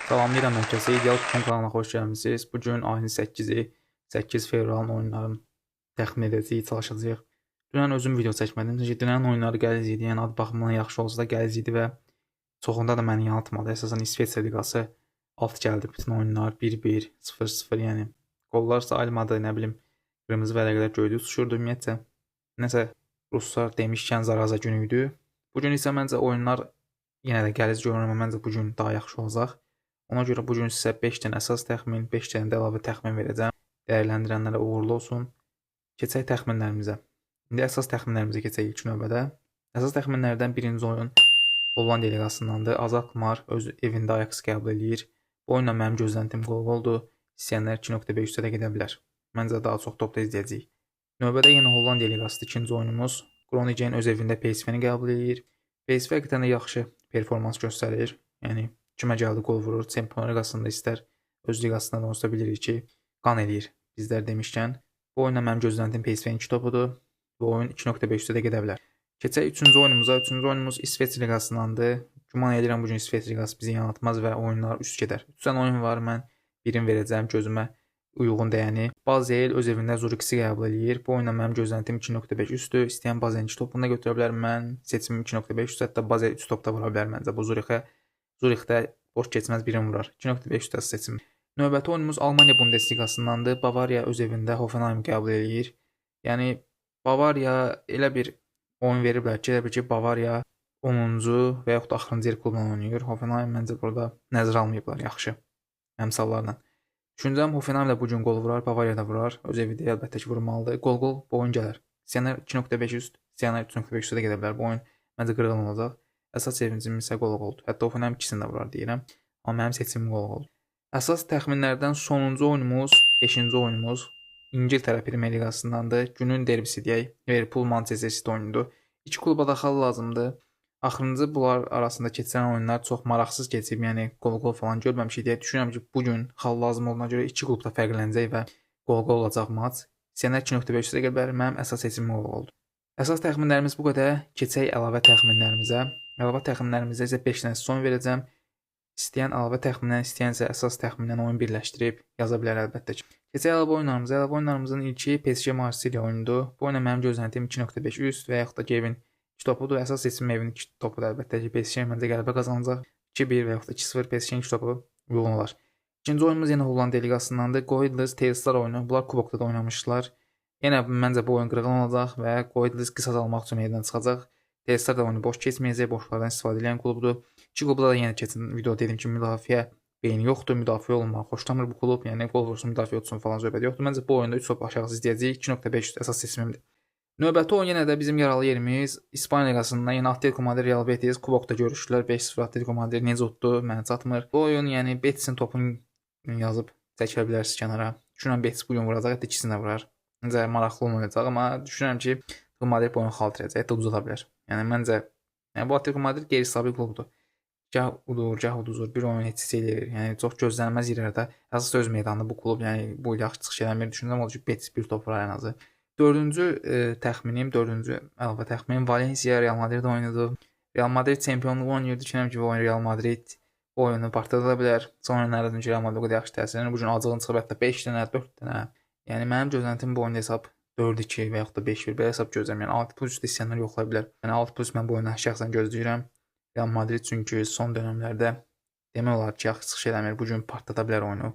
Salamlayıram hər kəsə. İdeal Kupon kanalına xoş gəlmisiniz. Bu gün ayın 8-i, 8 fevralın oyunlarını təxmin edəcəyik, çalışacağıq. Dünən özüm video çəkmədim. Çünki dünənin oyunları qəliz idi. Yəni ad baxımından yaxşı olsa da qəliz idi və çoxunda da məni yanıltmadı. Əsasən İsveçrə liqası alt gəldi bütün oyunlar 1-1, 0-0, yəni qollar sayılmadı, nə bilim, qırmızı vərəqlər göydə uçuşurdu ümumiyyətcə. Nəsə ruslar demişkən zaraza günü idi. Bu gün isə məncə oyunlar yenə də qəliz görünür, amma məncə bu gün daha yaxşı olacaq. Ona görə bu gün sizə 5 dənə əsas təxmin, 5 dənə də əlavə təxmin verəcəm. Dəyərləndirənlərə uğurlu olsun. Keçək təxminlərimizə. İndi əsas təxminlərimizə keçək ilk növbədə. Əsas təxminlərdən birinci oyun Hollandiya liqasındandır. Azad Qmar öz evində Ajax qəbul eləyir. Bu oyunla mənim gözləntim qol-qoldur. İstəyənlər 2.5 üstə də gedə bilər. Məncə daha çox topda izləyəcəyik. Növbədə yenə Hollandiya liqasıdır ikinci oyunumuz. Groningen öz evində PSV-ni qəbul eləyir. PSV həqiqətən də yaxşı performans göstərir. Yəni kimə gəldi qol vurur. Çempionlar liqasında istər öz liqasında da olsa bilirik ki, qan eləyir bizlər demişkən. Bu oyunla mənim gözləntim PSV-nin 2 topudur. Bu oyun 2.5 üstə də gedə bilər. Keçək 3-cü oyunumuza. 3-cü oyunumuz İsveç liqasındandır. Güman edirəm bu gün İsveç liqası bizi yanıltmaz və oyunlar üst gedər. 3 dənə oyun var, mən birini verəcəm gözümə uyğun dəyəni. Basel öz evində Zurixi qəbul eləyir. Bu oyunla mənim gözləntim 2.5 üstdür. İstəyən Basel 2 topunu da götürə bilər. Mən seçimim 2.5 üstə, hətta Basel 3 top da vura bilər məncə bu Zurixə. Zurixdə boş keçməz birini vurar. 2.5 üstə seçim. Növbəti oyunumuz Almaniya Bundesliqasındandır. Bavariya öz evində Hoffenheim qəbul eləyir. Yəni Bavariya elə bir oyun veriblər ki, elə bir ki, Bavariya 10-cu və yaxud da axırıncı yer klubla oynayır. Hoffenheim məncə burada nəzərə almayıblar yaxşı əmsallarla. Düşüncəm Hoffenheim də bu gün qol vurar, Bavariya da vurar. Öz evində əlbəttə ki, vurmalıdır. Qol-qol bu oyun gələr. İstəyənlər 2.5 üst, istəyənlər 3.5 üstə də gedə bilər. Bu oyun məncə qırğın olacaq. Əsas sevincim isə qol-qoldur. Hətta Hoffenheim ikisini də vurar deyirəm. Amma mənim seçimim qol-qoldur. Əsas təxminlərdən sonuncu oyunumuz, 5-ci oyunumuz İngiltərə Premyer Liqasındandır. Günün derbisi deyək. Liverpool Manchester City oyunudur. İki kluba da xal lazımdır. Axırıncı bunlar arasında keçən oyunlar çox maraqsız keçib, yəni qol-qol falan görməmişik deyə düşünürəm ki, bu gün xal lazım olduğuna görə iki klub da fərqlənəcək və qol-qol olacaq maç. İstəyənlər 2.5 üstə gələ bilər. Mənim əsas seçimim qol-qoldur. Əsas təxminlərimiz bu qədər. Keçək əlavə təxminlərimizə. Əlavə təxminlərimizə isə 5 dənə son verəcəm. İstəyən əlavə təxmindən, istəyənsə əsas təxmindən oyun birləşdirib yaza bilər əlbəttə ki. Keçək əlavə oyunlarımıza. Əlavə oyunlarımızın ilki PSG Marsilya oyunudur. Bu oyuna mənim gözləntim 2.5 üst və yaxud da Gevin 2 topudur. Əsas seçimim evin 2 topudur əlbəttə ki. PSG məncə qələbə qazanacaq. 2-1 və yaxud da 2-0 PSG-nin 2 topu uyğun olar. İkinci oyunumuz yenə Hollandiya liqasındandır. Goidlis Telstar oyunu. Bunlar kubokda da oynamışdılar. Yenə məncə bu oyun qırğın olacaq və Goidlis qisas almaq üçün meydana çıxacaq. Telstar da oyunu boş keçməyəcək, boşlardan istifadə edən klubdur. İki klubda da yenə keçən videoda dedim ki, müdafiə beyni yoxdur, müdafiə olunmağı xoşlamır bu klub. Yəni qol vursun, müdafiə etsin falan söhbət yoxdur. Məncə bu oyunda 3 top aşağı izləyəcəyik. 2.5 əsas seçimimdir. Növbəti oyun yenə də bizim yaralı yerimiz İspaniya liqasında. Yəni Atletico Madrid Real Betis kubokda görüşdülər. 5-0 Atletico Madrid necə utdu, mənə çatmır. Bu oyun yəni Betisin topunu yazıb çəkə bilərsiniz kənara. Düşünürəm Betis bu gün vuracaq, hətta ikisini də vurar. Məncə maraqlı olmayacaq, amma düşünürəm ki, Atletico Madrid bu oyunu xal itirəcək, hətta uduzda bilər. Yəni məncə bu Atletico Madrid qeyri-stabil klubdur. Gah udur, gah uduzur, bir oyun heç eləyir. Yəni çox gözlənilməz yerlərdə əsas öz meydanında bu klub, yəni bu il yaxşı çıxış eləmir. Düşünürəm o ki, Betis bir top vurar ən azı. Dördüncü təxminim, dördüncü əlavə təxminim Valencia Real Madrid oyunudur. Real Madrid çempionluğu oynayır. Düşünürəm ki, bu oyun Real Madrid bu oyunu partlada bilər. Son oyunlarda Real Madrid o qədər yaxşı təsir edir. Bu gün acığın çıxıb hətta 5 dənə, 4 dənə. Yəni mənim gözləntim bu oyunda hesab 4-2 və yaxud da 5-1 belə hesab gözləyirəm. Yəni 6+ istəyənlər yoxlaya bilər. Yəni 6+ mən bu oyunu şəxsən gözləyirəm. Real Madrid çünki son dövrlərdə demək olar ki, yaxşı çıxış eləmir. Bu gün partlada bilər oyunu.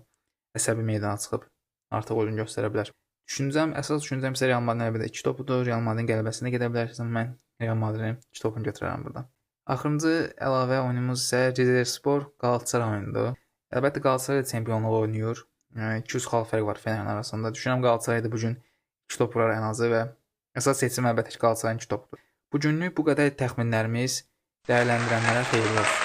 Əsəbi meydana çıxıb artıq oyun göstərə bilər. Əsas düşüncəm isə Real Madridin əlbəttə 2 topudur. Real Madridin qələbəsinə gedə bilərsiniz. Mən Real Madridin 2 topunu götürərəm burada. Axırıncı əlavə oyunumuz isə Rizespor Qalatasaray oyunudur. Əlbəttə Qalatasaray çempionluq oynayır. 200 xal fərq var Fenerin arasında. Düşünürəm Qalatasaray da bu gün 2 top vurar ən azı və əsas seçim əlbəttə ki, Qalatasarayın 2 topudur. Bu günlük bu qədər təxminlərimiz. Dəyərləndirənlərə xeyirli olsun.